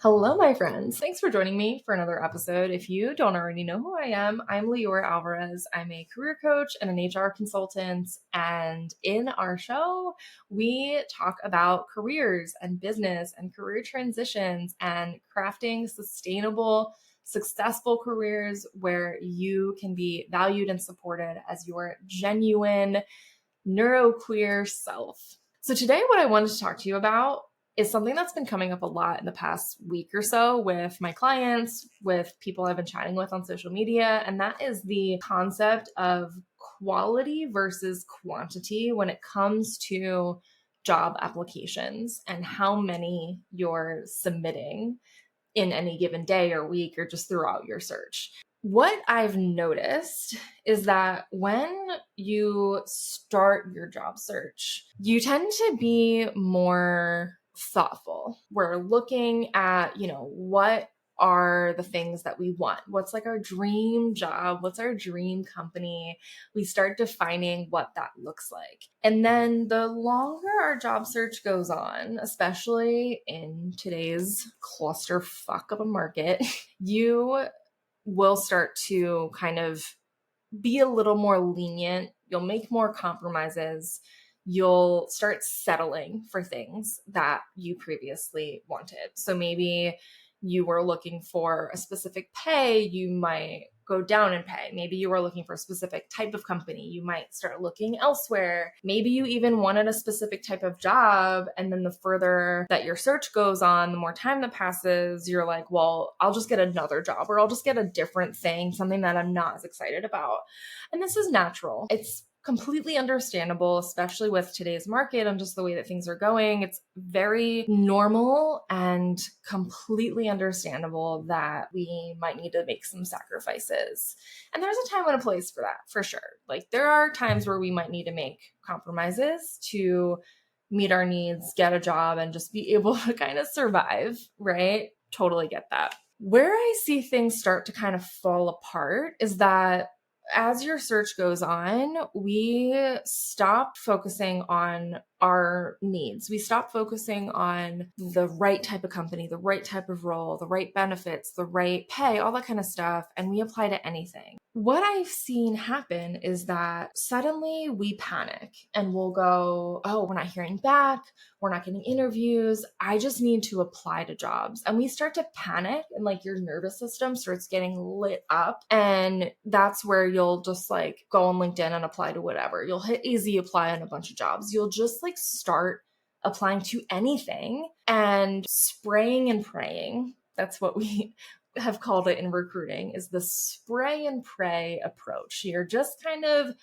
Hello, my friends. Thanks for joining me for another episode. If you don't already know who I am, I'm Leora Alvarez. I'm a career coach and an HR consultant. And in our show, we talk about careers and business and career transitions and crafting sustainable, successful careers where you can be valued and supported as your genuine neuroqueer self. So today, what I wanted to talk to you about is something that's been coming up a lot in the past week or so with my clients, with people I've been chatting with on social media, and that is the concept of quality versus quantity when it comes to job applications and how many you're submitting in any given day or week or just throughout your search. What I've noticed is that when you start your job search, you tend to be more thoughtful. We're looking at, what are the things that we want? What's like our dream job? What's our dream company? We start defining what that looks like. And then the longer our job search goes on, especially in today's clusterfuck of a market, you will start to kind of be a little more lenient. You'll make more compromises. You'll start settling for things that you previously wanted. So maybe you were looking for a specific pay, you might go down in pay. Maybe you were looking for a specific type of company, you might start looking elsewhere. Maybe you even wanted a specific type of job. And then the further that your search goes on, the more time that passes, you're like, well, I'll just get another job or I'll just get a different thing, something that I'm not as excited about. And this is natural. It's completely understandable, especially with today's market and just the way that things are going. It's very normal and completely understandable that we might need to make some sacrifices. And there's a time and a place for that, for sure. Like there are times where we might need to make compromises to meet our needs, get a job, and just be able to kind of survive, right? Totally get that. Where I see things start to kind of fall apart is that as your search goes on, we stop focusing on our needs. We stop focusing on the right type of company, the right type of role, the right benefits, the right pay, all that kind of stuff, and we apply to anything. What I've seen happen is that suddenly we panic and we'll go, oh, we're not hearing back. We're not getting interviews. I just need to apply to jobs. And we start to panic and like your nervous system starts getting lit up. And that's where you'll just like go on LinkedIn and apply to whatever. You'll hit easy apply on a bunch of jobs. You'll just like start applying to anything and spraying and praying. That's what we have called it in recruiting, is the spray and pray approach. You're just kind of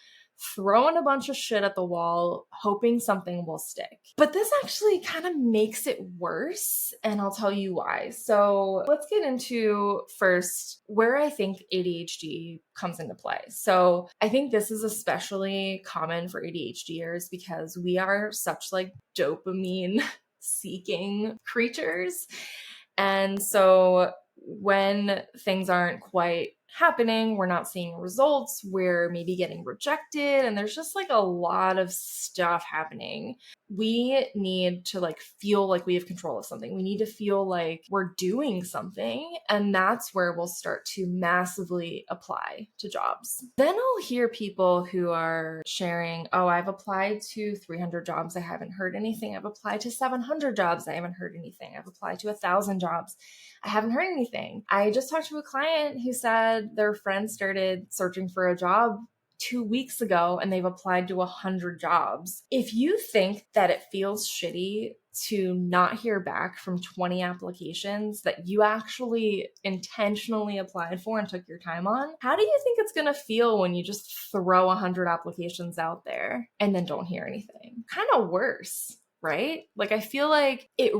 throwing a bunch of shit at the wall, hoping something will stick. But this actually kind of makes it worse, and I'll tell you why. So let's get into first where I think ADHD comes into play. So I think this is especially common for ADHDers because we are such like dopamine seeking creatures. And so when things aren't quite happening, we're not seeing results, we're maybe getting rejected, and there's just like a lot of stuff happening. We need to like feel like we have control of something. We need to feel like we're doing something, and that's where we'll start to massively apply to jobs. Then I'll hear people who are sharing, oh, I've applied to 300 jobs, I haven't heard anything. I've applied to 700 jobs, I haven't heard anything. I've applied to 1,000 jobs, I haven't heard anything. I just talked to a client who said their friend started searching for a job 2 weeks ago and they've applied to 100 jobs. If you think that it feels shitty to not hear back from 20 applications that you actually intentionally applied for and took your time on, how do you think it's going to feel when you just throw 100 applications out there and then don't hear anything? Kind of worse. Right? Like, I feel like it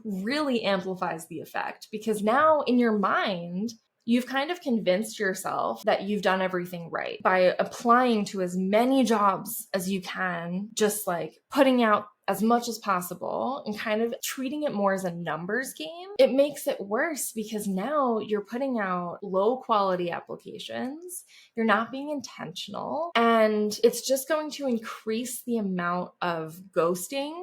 really amplifies the effect because now in your mind, you've kind of convinced yourself that you've done everything right by applying to as many jobs as you can, just like putting out as much as possible and kind of treating it more as a numbers game. It makes it worse because now you're putting out low quality applications. You're not being intentional, and it's just going to increase the amount of ghosting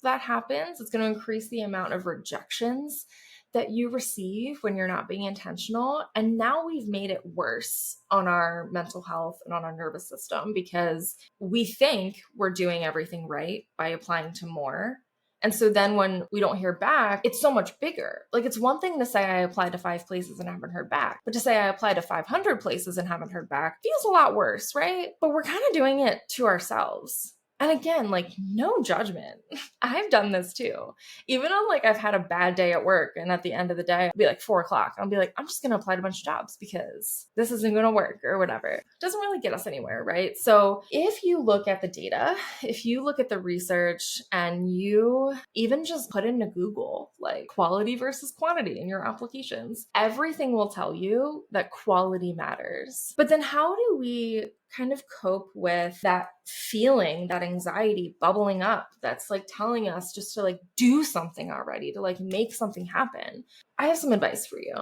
that happens. It's going to increase the amount of rejections that you receive when you're not being intentional. And now we've made it worse on our mental health and on our nervous system because we think we're doing everything right by applying to more. And so then when we don't hear back, it's so much bigger. Like, it's one thing to say I applied to 5 places and haven't heard back, but to say I applied to 500 places and haven't heard back feels a lot worse, right? But we're kind of doing it to ourselves. And again, like, no judgment. I've done this too. Even on like, I've had a bad day at work and at the end of the day, I'll be like 4 o'clock. I'll be like, I'm just going to apply to a bunch of jobs because this isn't going to work or whatever. It doesn't really get us anywhere, right? So if you look at the data, if you look at the research and you even just put into Google, like quality versus quantity in your applications, everything will tell you that quality matters. But then how do we kind of cope with that feeling, that anxiety bubbling up that's like telling us just to like do something already, to like make something happen? I have some advice for you.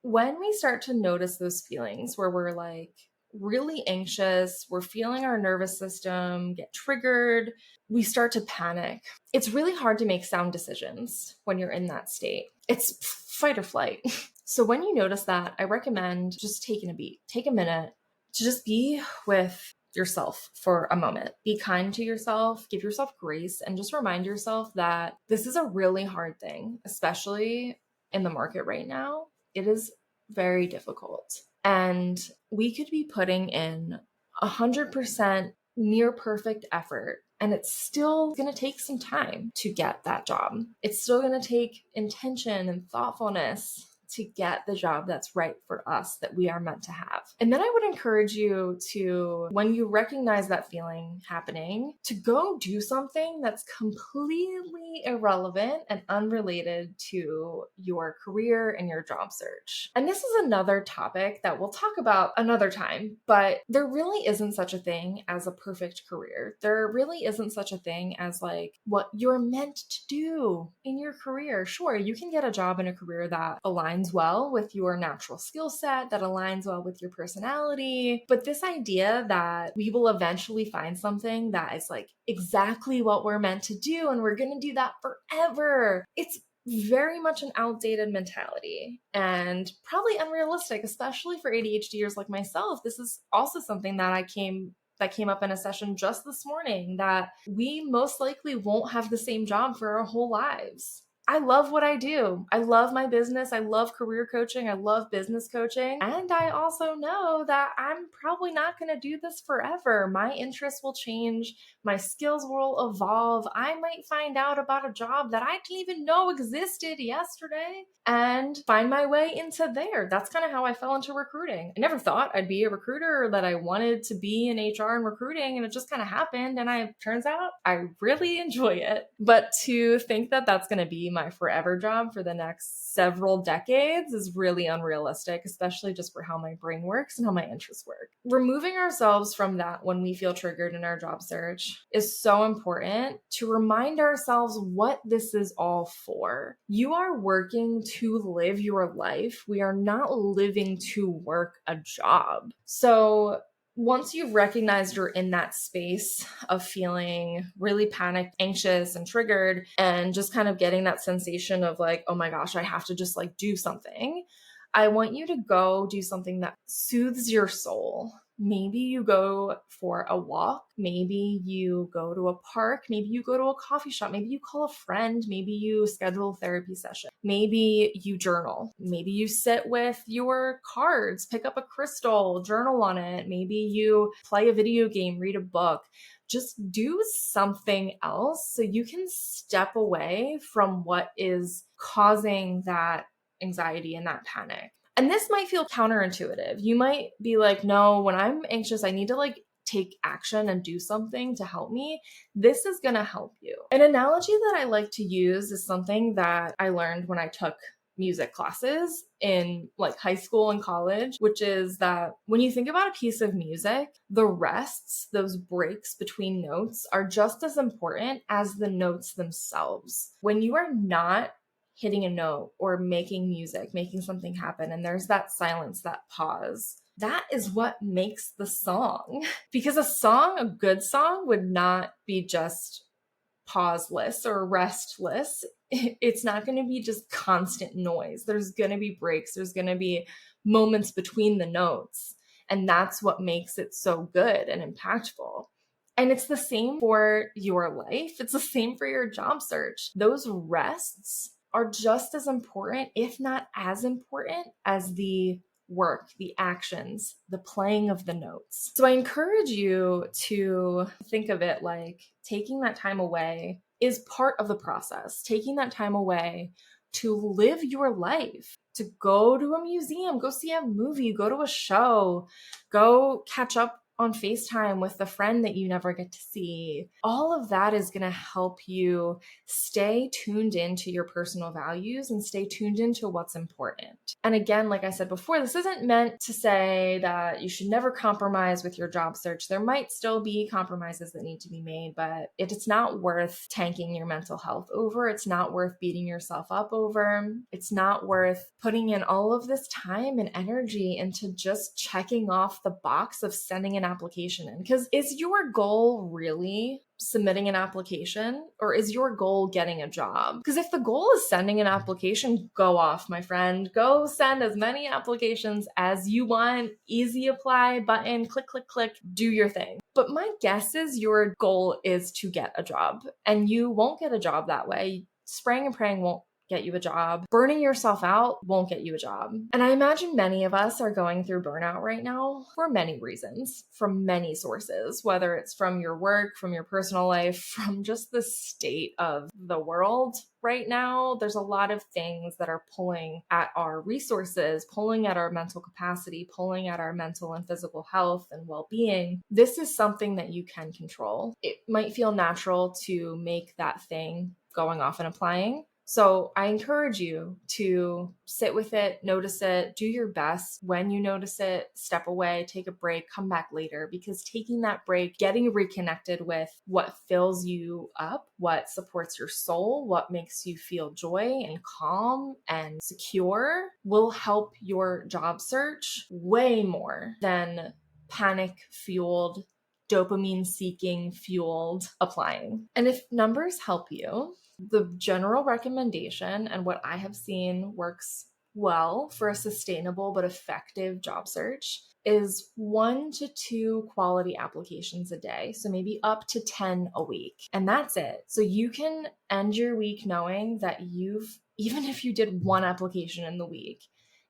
When we start to notice those feelings where we're like really anxious, we're feeling our nervous system get triggered, we start to panic. It's really hard to make sound decisions when you're in that state. It's fight or flight. So when you notice that, I recommend just taking a beat, take a minute to just be with yourself for a moment. Be kind to yourself, give yourself grace, and just remind yourself that this is a really hard thing, especially in the market right now. It is very difficult. And we could be putting in 100% near perfect effort, and it's still going to take some time to get that job. It's still going to take intention and thoughtfulness to get the job that's right for us, that we are meant to have. And then I would encourage you to, when you recognize that feeling happening, to go do something that's completely irrelevant and unrelated to your career and your job search. And this is another topic that we'll talk about another time, but there really isn't such a thing as a perfect career. There really isn't such a thing as like what you're meant to do in your career. Sure, you can get a job in a career that aligns well with your natural skill set, that aligns well with your personality. But this idea that we will eventually find something that is like exactly what we're meant to do and we're going to do that forever, it's very much an outdated mentality and probably unrealistic, especially for ADHDers like myself. This is also something that came up in a session just this morning, that we most likely won't have the same job for our whole lives. I love what I do. I love my business. I love career coaching. I love business coaching. And I also know that I'm probably not going to do this forever. My interests will change. My skills will evolve. I might find out about a job that I didn't even know existed yesterday and find my way into there. That's kind of how I fell into recruiting. I never thought I'd be a recruiter or that I wanted to be in HR and recruiting, and it just kind of happened. And turns out I really enjoy it. But to think that that's going to be my forever job for the next several decades is really unrealistic, especially just for how my brain works and how my interests work. Removing ourselves from that when we feel triggered in our job search is so important to remind ourselves what this is all for. You are working to live your life. We are not living to work a job. So once you've recognized you're in that space of feeling really panicked, anxious, and triggered, and just kind of getting that sensation of like, oh my gosh, I have to just like do something, I want you to go do something that soothes your soul. Maybe you go for a walk. Maybe you go to a park. Maybe you go to a coffee shop. Maybe you call a friend. Maybe you schedule a therapy session. Maybe you journal. Maybe you sit with your cards, pick up a crystal, journal on it. Maybe you play a video game, read a book. Just do something else so you can step away from what is causing that anxiety and that panic. And this might feel counterintuitive. You might be like, no, when I'm anxious, I need to like take action and do something to help me. This is going to help you. An analogy that I like to use is something that I learned when I took music classes in like high school and college, which is that when you think about a piece of music, the rests, those breaks between notes, are just as important as the notes themselves. When you are not hitting a note or making music, making something happen, and there's that silence, that pause, that is what makes the song. Because a good song would not be just pauseless or restless. It's not going to be just constant noise. There's going to be breaks. There's going to be moments between the notes. And that's what makes it so good and impactful. And it's the same for your life. It's the same for your job search. Those rests are just as important, if not as important, as the work, the actions, the playing of the notes. So I encourage you to think of it like taking that time away is part of the process. Taking that time away to live your life, to go to a museum, go see a movie, go to a show, go catch up on FaceTime with the friend that you never get to see. All of that is going to help you stay tuned into your personal values and stay tuned into what's important. And again, like I said before, this isn't meant to say that you should never compromise with your job search. There might still be compromises that need to be made, but it's not worth tanking your mental health over. It's not worth beating yourself up over. It's not worth putting in all of this time and energy into just checking off the box of sending an application in. Because is your goal really submitting an application, or is your goal getting a job? Because if the goal is sending an application, go off, my friend. Go send as many applications as you want. Easy apply button, click, click, click, do your thing. But my guess is your goal is to get a job, and you won't get a job that way. Spraying and praying won't get you a job. Burning yourself out won't get you a job. And I imagine many of us are going through burnout right now for many reasons, from many sources, whether it's from your work, from your personal life, from just the state of the world right now. There's a lot of things that are pulling at our resources, pulling at our mental capacity, pulling at our mental and physical health and well-being. This is something that you can control. It might feel natural to make that thing going off and applying. So I encourage you to sit with it, notice it, do your best. When you notice it, step away, take a break, come back later, because taking that break, getting reconnected with what fills you up, what supports your soul, what makes you feel joy and calm and secure will help your job search way more than panic-fueled, dopamine-seeking fueled applying. And if numbers help you, the general recommendation and what I have seen works well for a sustainable but effective job search is 1 to 2 quality applications a day. So maybe up to 10 a week. And that's it. So you can end your week knowing that even if you did 1 application in the week,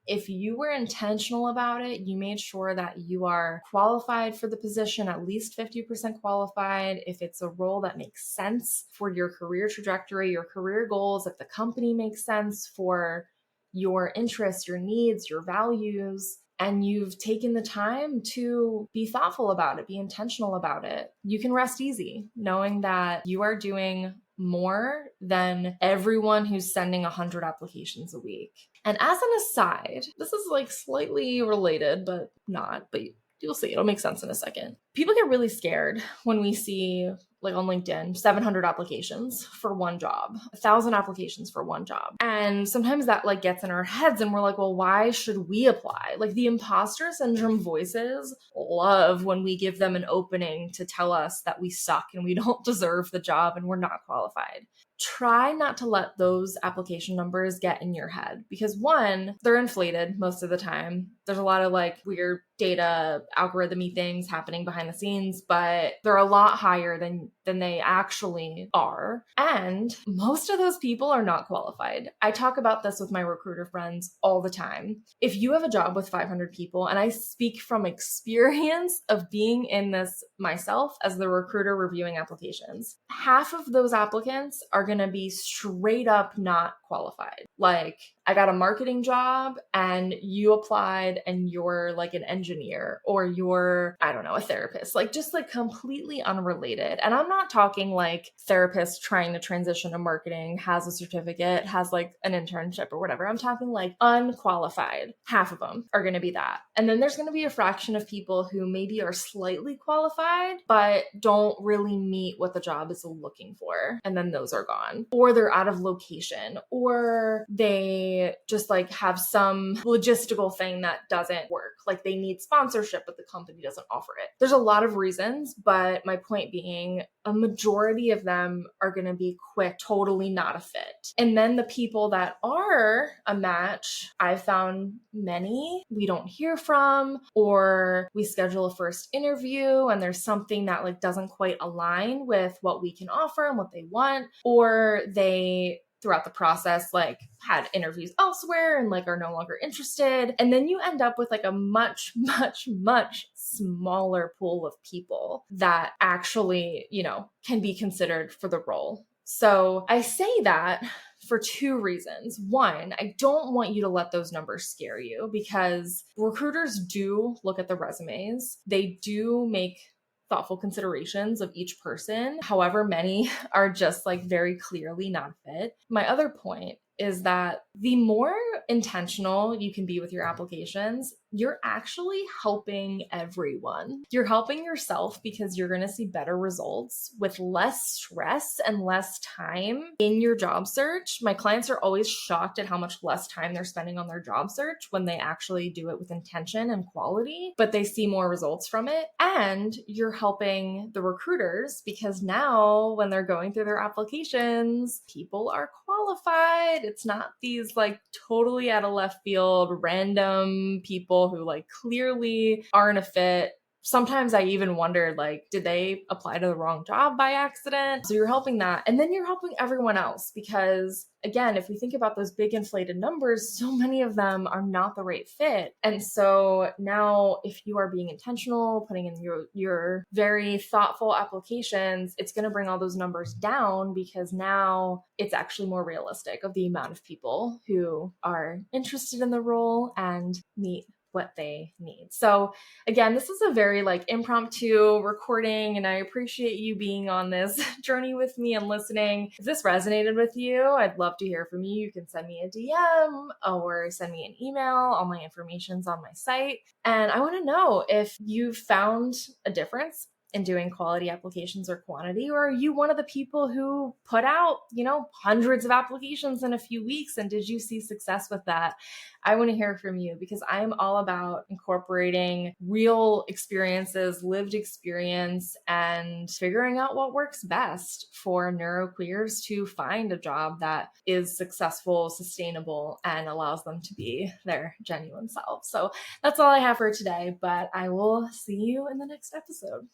if you were intentional about it, you made sure that you are qualified for the position, at least 50% qualified. If it's a role that makes sense for your career trajectory, your career goals, if the company makes sense for your interests, your needs, your values, and you've taken the time to be thoughtful about it, be intentional about it, you can rest easy knowing that you are doing more than everyone who's sending 100 applications a week. And as an aside, this is like slightly related, but not, but you'll see, it'll make sense in a second. People get really scared when we see, like on LinkedIn, 700 applications for one job, 1,000 applications for one job. And sometimes that like gets in our heads and we're like, well, why should we apply? Like the imposter syndrome voices love when we give them an opening to tell us that we suck and we don't deserve the job and we're not qualified. Try not to let those application numbers get in your head because 1, they're inflated most of the time. There's a lot of like weird data algorithmy things happening behind the scenes, but they're a lot higher than they actually are. And most of those people are not qualified. I talk about this with my recruiter friends all the time. If you have a job with 500 people, and I speak from experience of being in this myself as the recruiter reviewing applications, half of those applicants are going to be straight up not qualified. Like, I got a marketing job and you applied and you're like an engineer or you're, I don't know, a therapist, like just like completely unrelated. And I'm not talking like therapist trying to transition to marketing, has a certificate, has like an internship or whatever. I'm talking like unqualified. Half of them are going to be that. And then there's going to be a fraction of people who maybe are slightly qualified, but don't really meet what the job is looking for. And then those are gone. Or they're out of location, or they they just like have some logistical thing that doesn't work. Like they need sponsorship, but the company doesn't offer it. There's a lot of reasons, but my point being, a majority of them are going to be quick, totally not a fit. And then the people that are a match, I've found many we don't hear from, or we schedule a first interview and there's something that like doesn't quite align with what we can offer and what they want, or they throughout the process like had interviews elsewhere and like are no longer interested. And then you end up with like a much, much, much smaller pool of people that actually, can be considered for the role. So I say that for two reasons. One, I don't want you to let those numbers scare you, because recruiters do look at the resumes. They do make thoughtful considerations of each person. However, many are just like very clearly not fit. My other point is that the more intentional you can be with your applications, you're actually helping everyone. You're helping yourself because you're going to see better results with less stress and less time in your job search. My clients are always shocked at how much less time they're spending on their job search when they actually do it with intention and quality, but they see more results from it. And you're helping the recruiters because now when they're going through their applications, people are qualified. It's not these like totally out of left field, random people who like clearly aren't a fit. Sometimes I even wondered, like, did they apply to the wrong job by accident? So you're helping that. And then you're helping everyone else because, again, if we think about those big inflated numbers, so many of them are not the right fit. And so now if you are being intentional, putting in your very thoughtful applications, it's going to bring all those numbers down because now it's actually more realistic of the amount of people who are interested in the role and meet what they need. So again, this is a very like impromptu recording, and I appreciate you being on this journey with me and listening. If this resonated with you, I'd love to hear from you. You can send me a DM or send me an email. All my information's on my site. And I want to know if you found a difference in doing quality applications or quantity, or are you one of the people who put out, hundreds of applications in a few weeks, and did you see success with that? I want to hear from you because I'm all about incorporating real experiences, lived experience, and figuring out what works best for neuroqueers to find a job that is successful, sustainable, and allows them to be their genuine self. So that's all I have for today, but I will see you in the next episode.